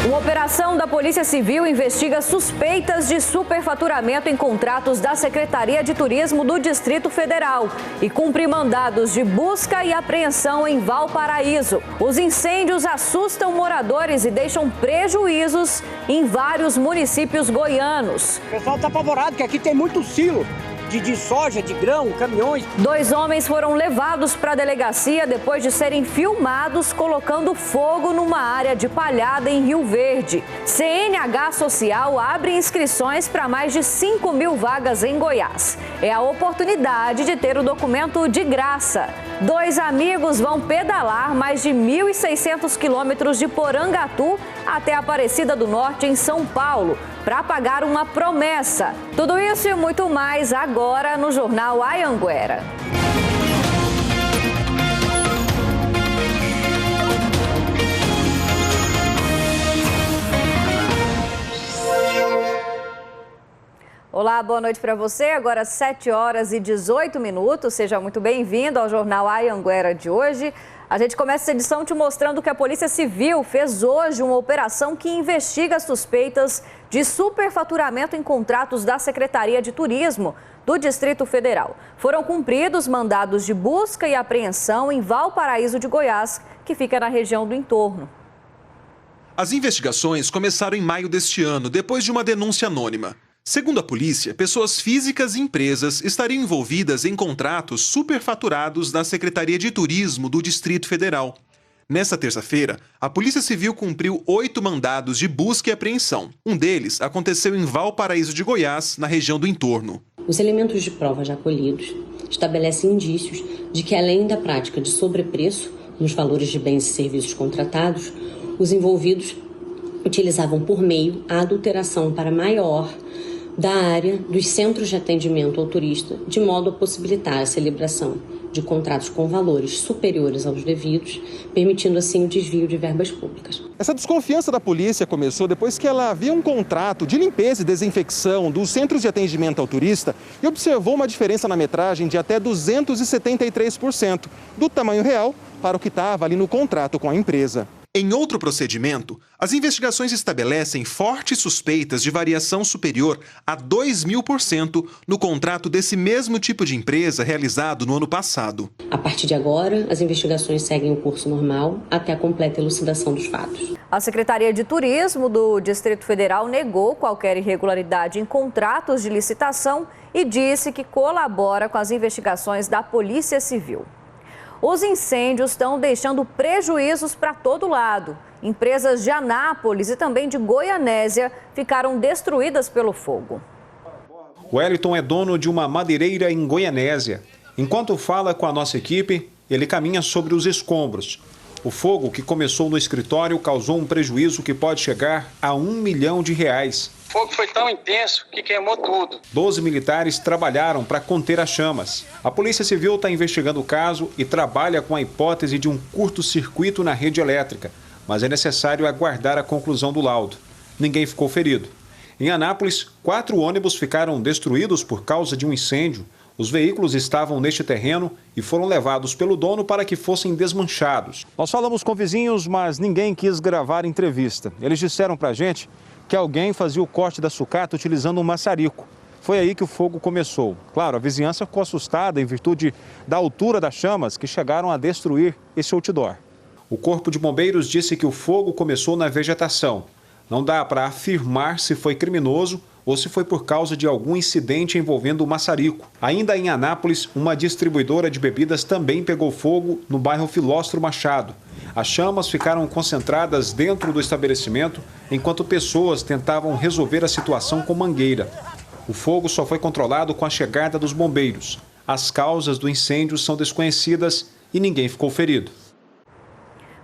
Uma operação da Polícia Civil investiga suspeitas de superfaturamento em contratos da Secretaria de Turismo do Distrito Federal e cumpre mandados de busca e apreensão em Valparaíso. Os incêndios assustam moradores e deixam prejuízos em vários municípios goianos. O pessoal está apavorado, porque aqui tem muito silo de soja, de grão, caminhões. 2 homens foram levados para a delegacia depois de serem filmados colocando fogo numa área de palhada em Rio Verde. CNH Social abre inscrições para mais de 5.000 vagas em Goiás. É a oportunidade de ter o documento de graça. 2 amigos vão pedalar mais de 1.600 quilômetros de Porangatu até Aparecida do Norte, em São Paulo, para pagar uma promessa. Tudo isso e muito mais agora no Jornal Anhanguera. Olá, boa noite para você. Agora 7h18. Seja muito bem-vindo ao Jornal Anhanguera de hoje. A gente começa essa edição te mostrando que a Polícia Civil fez hoje uma operação que investiga suspeitas de superfaturamento em contratos da Secretaria de Turismo do Distrito Federal. Foram cumpridos mandados de busca e apreensão em Valparaíso de Goiás, que fica na região do entorno. As investigações começaram em maio deste ano, depois de uma denúncia anônima. Segundo a polícia, pessoas físicas e empresas estariam envolvidas em contratos superfaturados da Secretaria de Turismo do Distrito Federal. Nesta terça-feira, a Polícia Civil cumpriu 8 mandados de busca e apreensão. Um deles aconteceu em Valparaíso de Goiás, na região do entorno. Os elementos de prova já colhidos estabelecem indícios de que, além da prática de sobrepreço nos valores de bens e serviços contratados, os envolvidos utilizavam por meio a adulteração para maior da área dos centros de atendimento ao turista, de modo a possibilitar a celebração de contratos com valores superiores aos devidos, permitindo assim o desvio de verbas públicas. Essa desconfiança da polícia começou depois que ela viu um contrato de limpeza e desinfecção dos centros de atendimento ao turista e observou uma diferença na metragem de até 273% do tamanho real para o que estava ali no contrato com a empresa. Em outro procedimento, as investigações estabelecem fortes suspeitas de variação superior a 2.000% no contrato desse mesmo tipo de empresa realizado no ano passado. A partir de agora, as investigações seguem o curso normal até a completa elucidação dos fatos. A Secretaria de Turismo do Distrito Federal negou qualquer irregularidade em contratos de licitação e disse que colabora com as investigações da Polícia Civil. Os incêndios estão deixando prejuízos para todo lado. Empresas de Anápolis e também de Goianésia ficaram destruídas pelo fogo. O Wellington é dono de uma madeireira em Goianésia. Enquanto fala com a nossa equipe, ele caminha sobre os escombros. O fogo, que começou no escritório, causou um prejuízo que pode chegar a R$1 milhão. O fogo foi tão intenso que queimou tudo. 12 militares trabalharam para conter as chamas. A Polícia Civil está investigando o caso e trabalha com a hipótese de um curto-circuito na rede elétrica, mas é necessário aguardar a conclusão do laudo. Ninguém ficou ferido. Em Anápolis, 4 ônibus ficaram destruídos por causa de um incêndio. Os veículos estavam neste terreno e foram levados pelo dono para que fossem desmanchados. Nós falamos com vizinhos, mas ninguém quis gravar entrevista. Eles disseram para a gente que alguém fazia o corte da sucata utilizando um maçarico. Foi aí que o fogo começou. Claro, a vizinhança ficou assustada em virtude da altura das chamas que chegaram a destruir esse outdoor. O Corpo de Bombeiros disse que o fogo começou na vegetação. Não dá para afirmar se foi criminoso ou se foi por causa de algum incidente envolvendo o maçarico. Ainda em Anápolis, uma distribuidora de bebidas também pegou fogo no bairro Filóstro Machado. As chamas ficaram concentradas dentro do estabelecimento, enquanto pessoas tentavam resolver a situação com mangueira. O fogo só foi controlado com a chegada dos bombeiros. As causas do incêndio são desconhecidas e ninguém ficou ferido.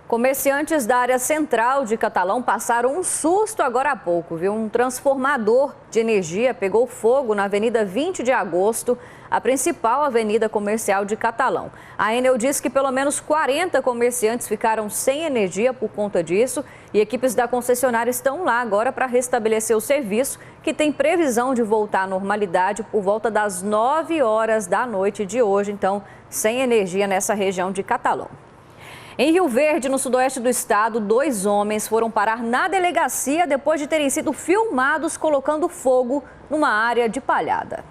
Comerciantes da área central de Catalão passaram um susto agora há pouco, viu? Um transformador de energia pegou fogo na Avenida 20 de Agosto, a principal avenida comercial de Catalão. A Enel diz que pelo menos 40 comerciantes ficaram sem energia por conta disso e equipes da concessionária estão lá agora para restabelecer o serviço, que tem previsão de voltar à normalidade por volta das 9 horas da noite de hoje, então sem energia nessa região de Catalão. Em Rio Verde, no sudoeste do estado, 2 homens foram parar na delegacia depois de terem sido filmados colocando fogo numa área de palhada.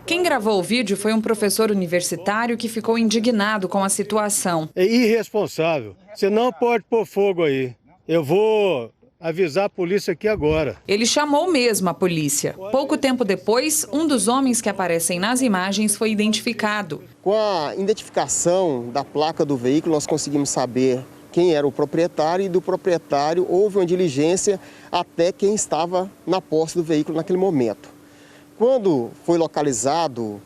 Quem gravou o vídeo foi um professor universitário que ficou indignado com a situação. É irresponsável. Você não pode pôr fogo aí. Eu vou avisar a polícia aqui agora. Ele chamou mesmo a polícia. Pouco tempo depois, um dos homens que aparecem nas imagens foi identificado. Com a identificação da placa do veículo, nós conseguimos saber quem era o proprietário e do proprietário houve uma diligência até quem estava na posse do veículo naquele momento. Quando foi localizado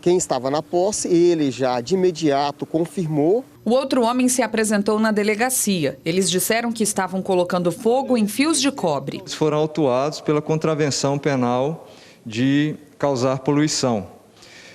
quem estava na posse, ele já de imediato confirmou. O outro homem se apresentou na delegacia. Eles disseram que estavam colocando fogo em fios de cobre. Eles foram autuados pela contravenção penal de causar poluição.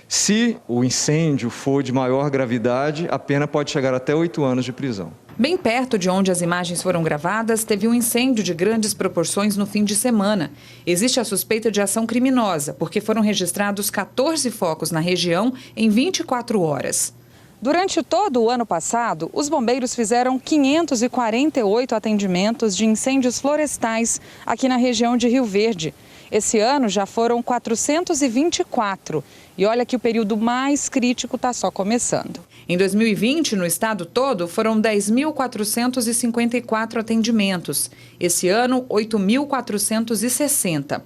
Se o incêndio for de maior gravidade, a pena pode chegar até 8 anos de prisão. Bem perto de onde as imagens foram gravadas, teve um incêndio de grandes proporções no fim de semana. Existe a suspeita de ação criminosa, porque foram registrados 14 focos na região em 24 horas. Durante todo o ano passado, os bombeiros fizeram 548 atendimentos de incêndios florestais aqui na região de Rio Verde. Esse ano já foram 424. E olha que o período mais crítico está só começando. Em 2020, no estado todo, foram 10.454 atendimentos. Esse ano, 8.460.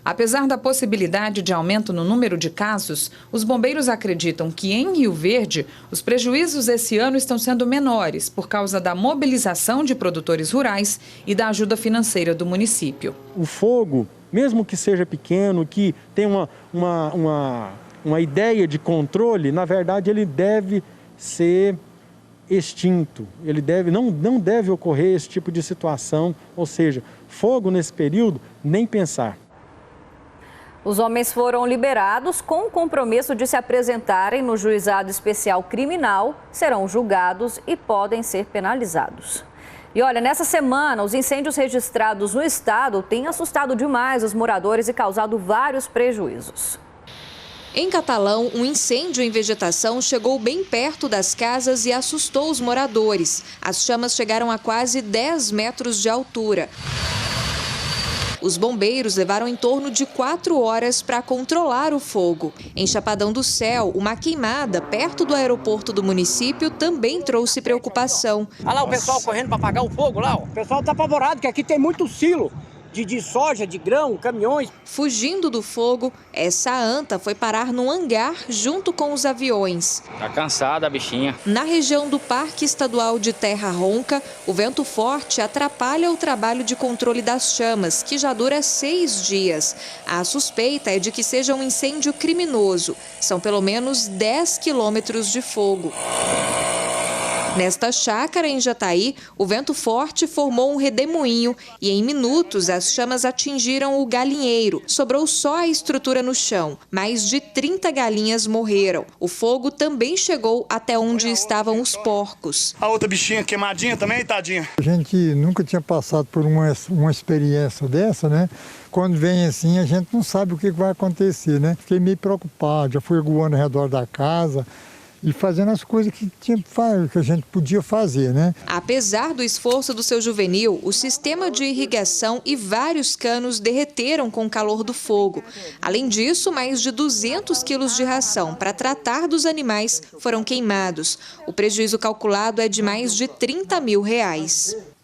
Apesar da possibilidade de aumento no número de casos, os bombeiros acreditam que em Rio Verde, os prejuízos esse ano estão sendo menores por causa da mobilização de produtores rurais e da ajuda financeira do município. O fogo, mesmo que seja pequeno, que tenha uma ideia de controle, na verdade ele deve ser extinto. Ele não deve ocorrer esse tipo de situação, ou seja, fogo nesse período, nem pensar. Os homens foram liberados com o compromisso de se apresentarem no Juizado Especial Criminal, serão julgados e podem ser penalizados. E olha, nessa semana, os incêndios registrados no estado têm assustado demais os moradores e causado vários prejuízos. Em Catalão, um incêndio em vegetação chegou bem perto das casas e assustou os moradores. As chamas chegaram a quase 10 metros de altura. Os bombeiros levaram em torno de 4 horas para controlar o fogo. Em Chapadão do Céu, uma queimada perto do aeroporto do município também trouxe preocupação. Olha lá o pessoal correndo para apagar o fogo lá. O pessoal está apavorado, que aqui tem muito silo de soja, de grão, caminhões. Fugindo do fogo, essa anta foi parar num hangar junto com os aviões. Tá cansada a bichinha. Na região do Parque Estadual de Terra Ronca, o vento forte atrapalha o trabalho de controle das chamas, que já dura 6 dias. A suspeita é de que seja um incêndio criminoso. São pelo menos 10 quilômetros de fogo. Nesta chácara, em Jataí, o vento forte formou um redemoinho e, em minutos, as chamas atingiram o galinheiro. Sobrou só a estrutura no chão. Mais de 30 galinhas morreram. O fogo também chegou até onde estavam os porcos. A outra bichinha queimadinha também, tadinha. A gente nunca tinha passado por uma experiência dessa, né? Quando vem assim, a gente não sabe o que vai acontecer, né? Fiquei meio preocupado, já fui voando ao redor da casa e fazendo as coisas que a gente podia fazer, né? Apesar do esforço do seu juvenil, o sistema de irrigação e vários canos derreteram com o calor do fogo. Além disso, mais de 200 quilos de ração para tratar dos animais foram queimados. O prejuízo calculado é de mais de R$30 mil.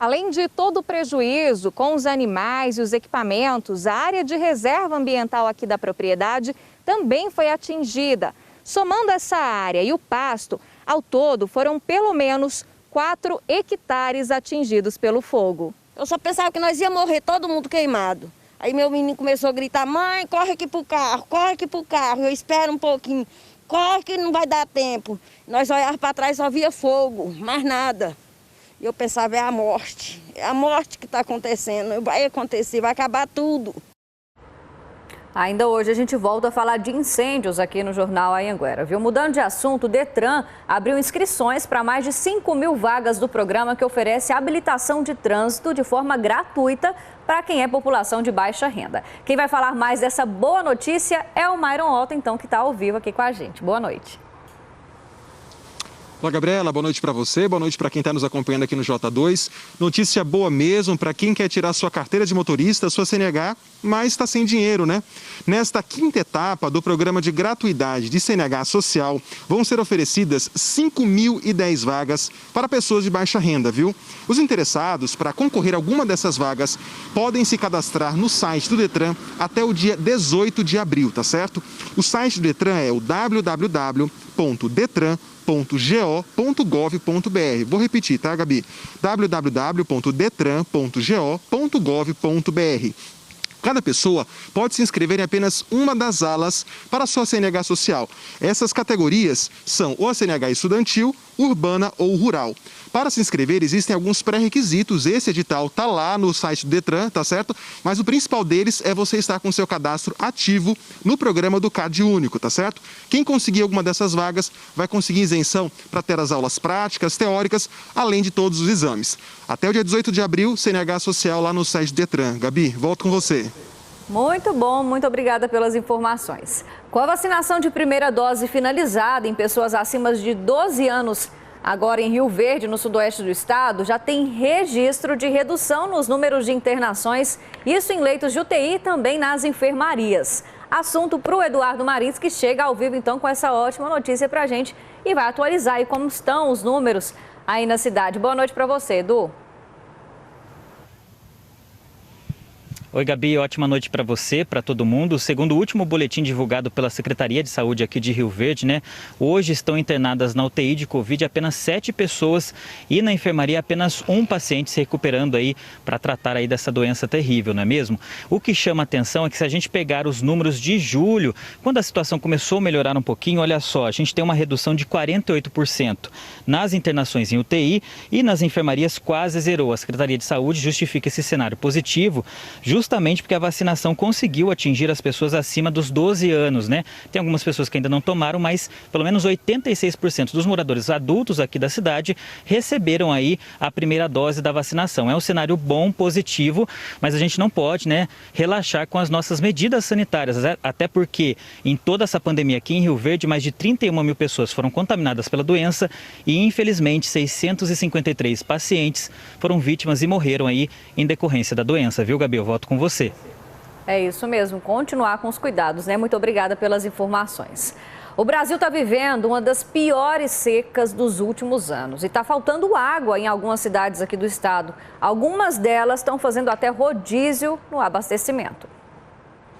Além de todo o prejuízo com os animais e os equipamentos, a área de reserva ambiental aqui da propriedade também foi atingida. Somando essa área e o pasto, ao todo foram pelo menos 4 hectares atingidos pelo fogo. Eu só pensava que nós ia morrer, todo mundo queimado. Aí meu menino começou a gritar: mãe, corre aqui pro carro, corre aqui pro carro. Eu espero um pouquinho, corre que não vai dar tempo. Nós olhávamos para trás, só via fogo, mais nada. E eu pensava, é a morte que está acontecendo, vai acontecer, vai acabar tudo. Ainda hoje a gente volta a falar de incêndios aqui no Jornal Anhanguera, viu? Mudando de assunto, o Detran abriu inscrições para mais de 5.000 vagas do programa que oferece habilitação de trânsito de forma gratuita para quem é população de baixa renda. Quem vai falar mais dessa boa notícia é o Myron Otto, então, que está ao vivo aqui com a gente. Boa noite. Olá, Gabriela, boa noite para você, boa noite para quem está nos acompanhando aqui no J2. Notícia boa mesmo para quem quer tirar sua carteira de motorista, sua CNH, mas está sem dinheiro, né? Nesta quinta etapa do programa de gratuidade de CNH social, vão ser oferecidas 5.010 vagas para pessoas de baixa renda, viu? Os interessados para concorrer a alguma dessas vagas podem se cadastrar no site do Detran até o dia 18 de abril, tá certo? O site do Detran é o www.detran.go.gov.br. Vou repetir, tá, Gabi? www.detran.go.gov.br. Cada pessoa pode se inscrever em apenas uma das alas para a sua CNH social. Essas categorias são ou a CNH estudantil, urbana ou rural. Para se inscrever, existem alguns pré-requisitos. Esse edital está lá no site do Detran, tá certo? Mas o principal deles é você estar com seu cadastro ativo no programa do CAD Único, tá certo? Quem conseguir alguma dessas vagas vai conseguir isenção para ter as aulas práticas, teóricas, além de todos os exames. Até o dia 18 de abril, CNH Social lá no site do Detran. Gabi, volto com você. Muito bom, muito obrigada pelas informações. Com a vacinação de primeira dose finalizada em pessoas acima de 12 anos, agora em Rio Verde, no sudoeste do estado, já tem registro de redução nos números de internações, isso em leitos de UTI e também nas enfermarias. Assunto para o Eduardo Marins, que chega ao vivo então com essa ótima notícia para a gente e vai atualizar aí como estão os números aí na cidade. Boa noite para você, Edu. Oi, Gabi, ótima noite para você, para todo mundo. Segundo o último boletim divulgado pela Secretaria de Saúde aqui de Rio Verde, né, hoje estão internadas na UTI de Covid apenas 7 pessoas e na enfermaria apenas um paciente se recuperando aí para tratar aí dessa doença terrível, não é mesmo? O que chama a atenção é que se a gente pegar os números de julho, quando a situação começou a melhorar um pouquinho, olha só, a gente tem uma redução de 48% nas internações em UTI e nas enfermarias quase zerou. A Secretaria de Saúde justifica esse cenário positivo justamente porque a vacinação conseguiu atingir as pessoas acima dos 12 anos, né? Tem algumas pessoas que ainda não tomaram, mas pelo menos 86% dos moradores adultos aqui da cidade receberam aí a primeira dose da vacinação. É um cenário bom, positivo, mas a gente não pode, né, relaxar com as nossas medidas sanitárias, até porque em toda essa pandemia aqui em Rio Verde, mais de 31 mil pessoas foram contaminadas pela doença e, infelizmente, 653 pacientes foram vítimas e morreram aí em decorrência da doença, viu, Gabi? Eu volto com você. É isso mesmo, continuar com os cuidados, né? Muito obrigada pelas informações. O Brasil está vivendo uma das piores secas dos últimos anos e está faltando água em algumas cidades aqui do estado. Algumas delas estão fazendo até rodízio no abastecimento.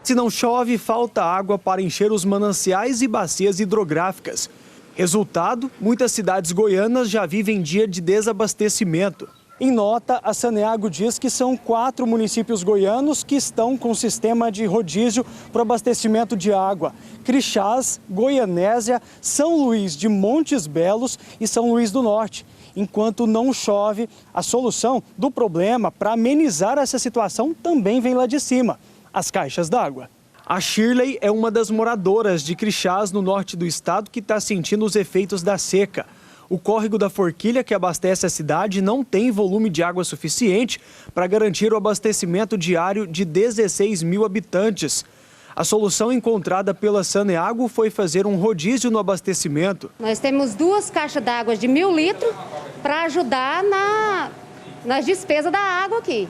Se não chove, falta água para encher os mananciais e bacias hidrográficas. Resultado, muitas cidades goianas já vivem dia de desabastecimento. Em nota, a Saneago diz que são 4 municípios goianos que estão com sistema de rodízio para abastecimento de água: Crixás, Goianésia, São Luís de Montes Belos e São Luís do Norte. Enquanto não chove, a solução do problema para amenizar essa situação também vem lá de cima: as caixas d'água. A Shirley é uma das moradoras de Crixás, no norte do estado, que está sentindo os efeitos da seca. O córrego da Forquilha, que abastece a cidade, não tem volume de água suficiente para garantir o abastecimento diário de 16 mil habitantes. A solução encontrada pela Saneago foi fazer um rodízio no abastecimento. Nós temos 2 caixas d'água de 1.000 litros para ajudar nas despesas da água aqui.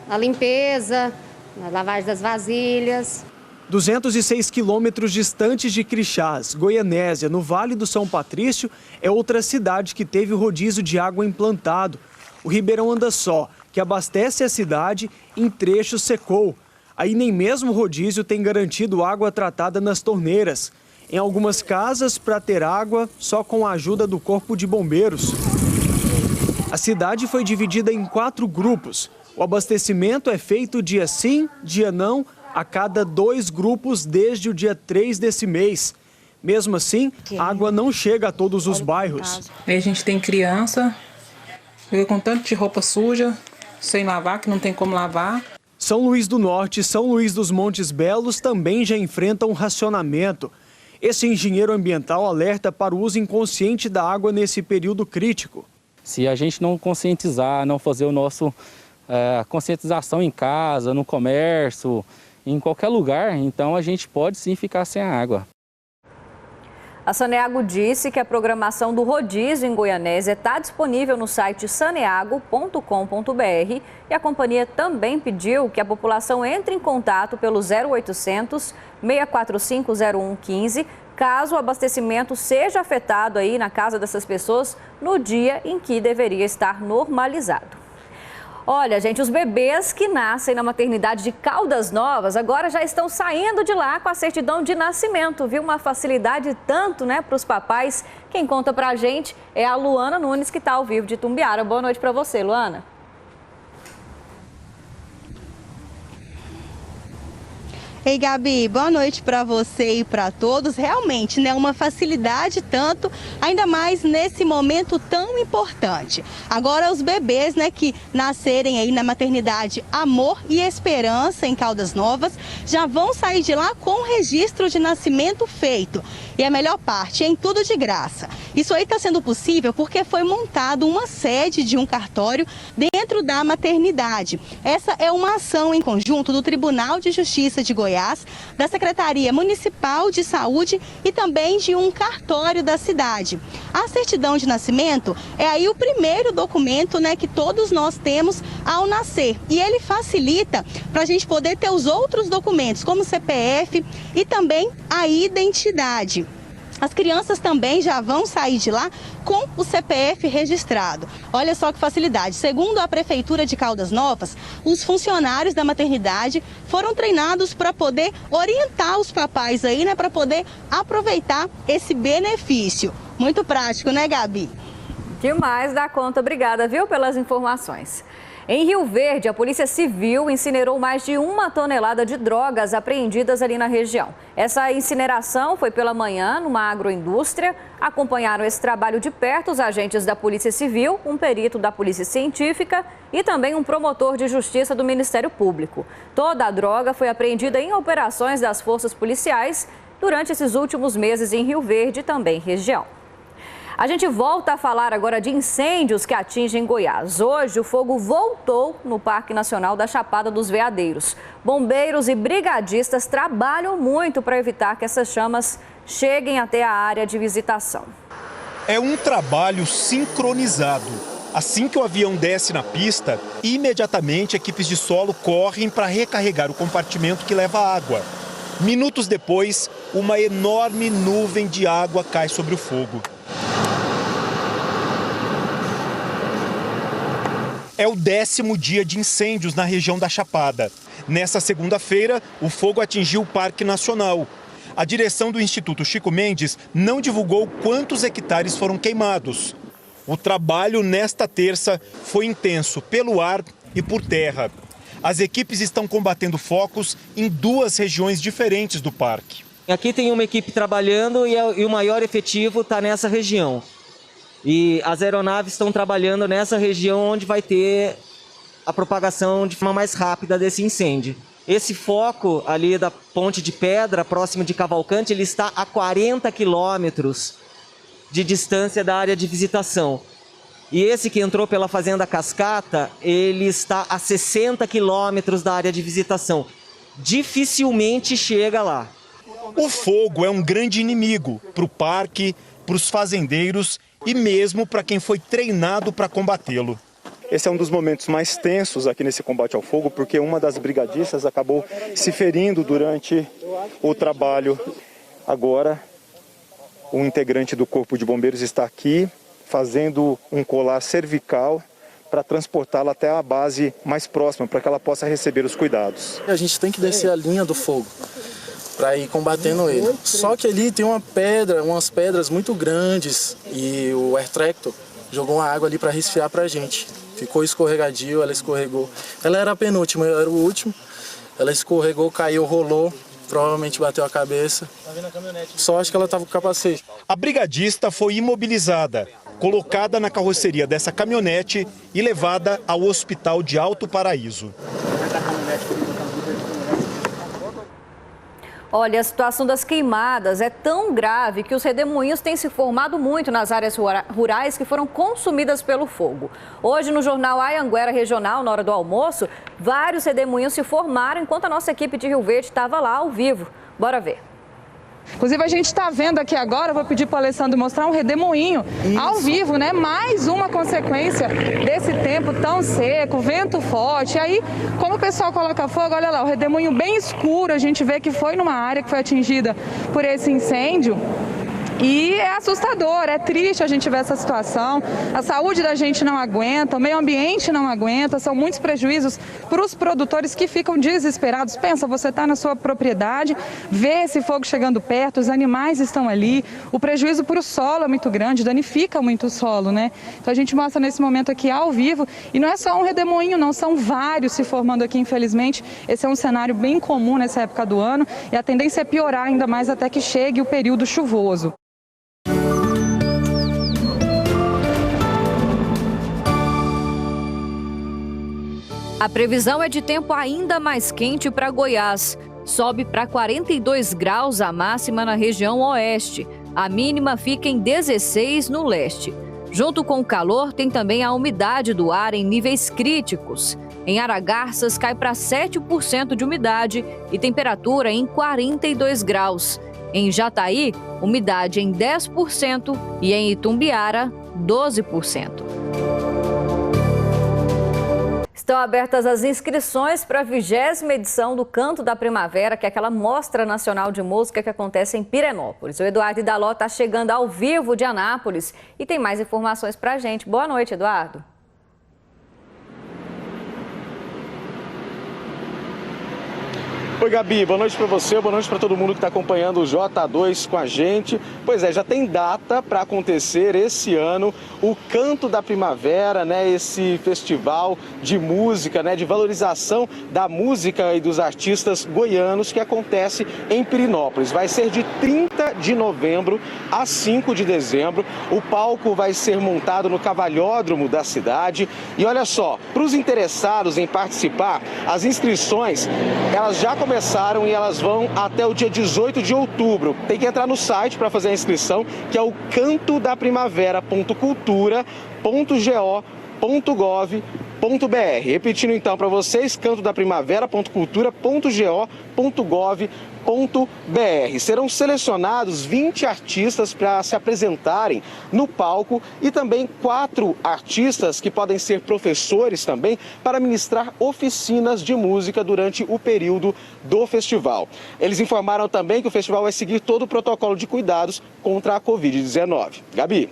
Na limpeza, na lavagem das vasilhas. 206 quilômetros distantes de Crixás, Goianésia, no Vale do São Patrício, é outra cidade que teve o rodízio de água implantado. O Ribeirão Anda Só, que abastece a cidade, em trecho secou. Aí nem mesmo o rodízio tem garantido água tratada nas torneiras. Em algumas casas, para ter água, só com a ajuda do Corpo de Bombeiros. A cidade foi dividida em 4 grupos. O abastecimento é feito dia sim, dia não, a cada 2 grupos desde o dia 3 desse mês. Mesmo assim, a água não chega a todos os bairros. Aí a gente tem criança, fica com tanto de roupa suja, sem lavar, que não tem como lavar. São Luís do Norte e São Luís dos Montes Belos também já enfrentam racionamento. Esse engenheiro ambiental alerta para o uso inconsciente da água nesse período crítico. Se a gente não conscientizar, não fazer o nosso conscientização em casa, no comércio, em qualquer lugar, então a gente pode sim ficar sem a água. A Saneago disse que a programação do rodízio em Goianésia está disponível no site saneago.com.br e a companhia também pediu que a população entre em contato pelo 0800 645 0115 caso o abastecimento seja afetado aí na casa dessas pessoas no dia em que deveria estar normalizado. Olha, gente, os bebês que nascem na maternidade de Caldas Novas agora já estão saindo de lá com a certidão de nascimento, viu? Uma facilidade tanto, né, para os papais. Quem conta pra a gente é a Luana Nunes, que está ao vivo de Itumbiara. Boa noite para você, Luana. Ei, Gabi, boa noite para você e para todos. Realmente, né, uma facilidade tanto, ainda mais nesse momento tão importante. Agora, os bebês, né, que nascerem aí na maternidade Amor e Esperança em Caldas Novas, já vão sair de lá com o registro de nascimento feito. E a melhor parte, em tudo de graça. Isso aí está sendo possível porque foi montado uma sede de um cartório dentro da maternidade. Essa é uma ação em conjunto do Tribunal de Justiça de Goiás, da Secretaria Municipal de Saúde e também de um cartório da cidade. A certidão de nascimento é aí o primeiro documento, né, que todos nós temos ao nascer. E ele facilita para a gente poder ter os outros documentos, como o CPF e também a identidade. As crianças também já vão sair de lá com o CPF registrado. Olha só que facilidade. Segundo a Prefeitura de Caldas Novas, os funcionários da maternidade foram treinados para poder orientar os papais aí, né, para poder aproveitar esse benefício. Muito prático, né, Gabi? Demais dá conta. Obrigada, viu, pelas informações. Em Rio Verde, a Polícia Civil incinerou mais de 1 tonelada de drogas apreendidas ali na região. Essa incineração foi pela manhã numa agroindústria. Acompanharam esse trabalho de perto os agentes da Polícia Civil, um perito da Polícia Científica e também um promotor de justiça do Ministério Público. Toda a droga foi apreendida em operações das forças policiais durante esses últimos meses em Rio Verde e também região. A gente volta a falar agora de incêndios que atingem Goiás. Hoje, o fogo voltou no Parque Nacional da Chapada dos Veadeiros. Bombeiros e brigadistas trabalham muito para evitar que essas chamas cheguem até a área de visitação. É um trabalho sincronizado. Assim que o avião desce na pista, imediatamente equipes de solo correm para recarregar o compartimento que leva água. Minutos depois, uma enorme nuvem de água cai sobre o fogo. É o 10º dia de incêndios na região da Chapada. Nessa segunda-feira, o fogo atingiu o Parque Nacional. A direção do Instituto Chico Mendes não divulgou quantos hectares foram queimados. O trabalho nesta terça foi intenso pelo ar e por terra. As equipes estão combatendo focos em 2 regiões diferentes do parque. Aqui tem uma equipe trabalhando e o maior efetivo está nessa região. E as aeronaves estão trabalhando nessa região onde vai ter a propagação de forma mais rápida desse incêndio. Esse foco ali da Ponte de Pedra, próximo de Cavalcante, ele está a 40 quilômetros de distância da área de visitação. E esse que entrou pela Fazenda Cascata, ele está a 60 quilômetros da área de visitação. Dificilmente chega lá. O fogo é um grande inimigo para o parque, para os fazendeiros e mesmo para quem foi treinado para combatê-lo. Esse é um dos momentos mais tensos aqui nesse combate ao fogo, porque uma das brigadistas acabou se ferindo durante o trabalho. Agora, um integrante do Corpo de Bombeiros está aqui fazendo um colar cervical para transportá-la até a base mais próxima, para que ela possa receber os cuidados. A gente tem que descer a linha do fogo para ir combatendo ele. Só que ali tem umas pedras muito grandes e o air tractor jogou uma água ali para resfriar para a gente. Ficou escorregadio, ela escorregou. Ela era a penúltima, eu era o último. Ela escorregou, caiu, rolou, provavelmente bateu a cabeça. Só acho que ela estava com capacete. A brigadista foi imobilizada, colocada na carroceria dessa caminhonete e levada ao Hospital de Alto Paraíso. Olha, a situação das queimadas é tão grave que os redemoinhos têm se formado muito nas áreas rurais que foram consumidas pelo fogo. Hoje, no jornal Anhanguera Regional, na hora do almoço, vários redemoinhos se formaram enquanto a nossa equipe de Rio Verde estava lá ao vivo. Bora ver. Inclusive a gente está vendo aqui agora, vou pedir para o Alessandro mostrar um redemoinho ao vivo, né? Mais uma consequência desse tempo tão seco, vento forte. E aí, quando o pessoal coloca fogo, olha lá, o redemoinho bem escuro, a gente vê que foi numa área que foi atingida por esse incêndio. E é assustador, é triste a gente ver essa situação. A saúde da gente não aguenta, o meio ambiente não aguenta, são muitos prejuízos para os produtores que ficam desesperados. Pensa, você está na sua propriedade, vê esse fogo chegando perto, os animais estão ali, o prejuízo para o solo é muito grande, danifica muito o solo, né? Então a gente mostra nesse momento aqui ao vivo, e não é só um redemoinho, não, são vários se formando aqui, infelizmente. Esse é um cenário bem comum nessa época do ano e a tendência é piorar ainda mais até que chegue o período chuvoso. A previsão é de tempo ainda mais quente para Goiás. Sobe para 42 graus a máxima na região oeste. A mínima fica em 16 no leste. Junto com o calor, tem também a umidade do ar em níveis críticos. Em Aragarças, cai para 7% de umidade e temperatura em 42 graus. Em Jataí, umidade em 10% e em Itumbiara, 12%. Estão abertas as inscrições para a 20ª edição do Canto da Primavera, que é aquela mostra nacional de música que acontece em Pirenópolis. O Eduardo Idaló está chegando ao vivo de Anápolis e tem mais informações para a gente. Boa noite, Eduardo. Oi, Gabi, boa noite para você, boa noite para todo mundo que está acompanhando o J2 com a gente. Pois é, já tem data para acontecer esse ano o Canto da Primavera, né? Esse festival de música, né? De valorização da música e dos artistas goianos que acontece em Pirenópolis. Vai ser de 30 de novembro a 5 de dezembro. O palco vai ser montado no Cavalhódromo da cidade. E olha só, para os interessados em participar, as inscrições, elas já começaram e elas vão até o dia 18 de outubro. Tem que entrar no site para fazer a inscrição, que é o cantodaprimavera.cultura.go.gov.br. Repetindo então para vocês, cantodaprimavera.cultura.go.gov.br. Serão selecionados 20 artistas para se apresentarem no palco e também 4 artistas que podem ser professores também para ministrar oficinas de música durante o período do festival. Eles informaram também que o festival vai seguir todo o protocolo de cuidados contra a Covid-19. Gabi.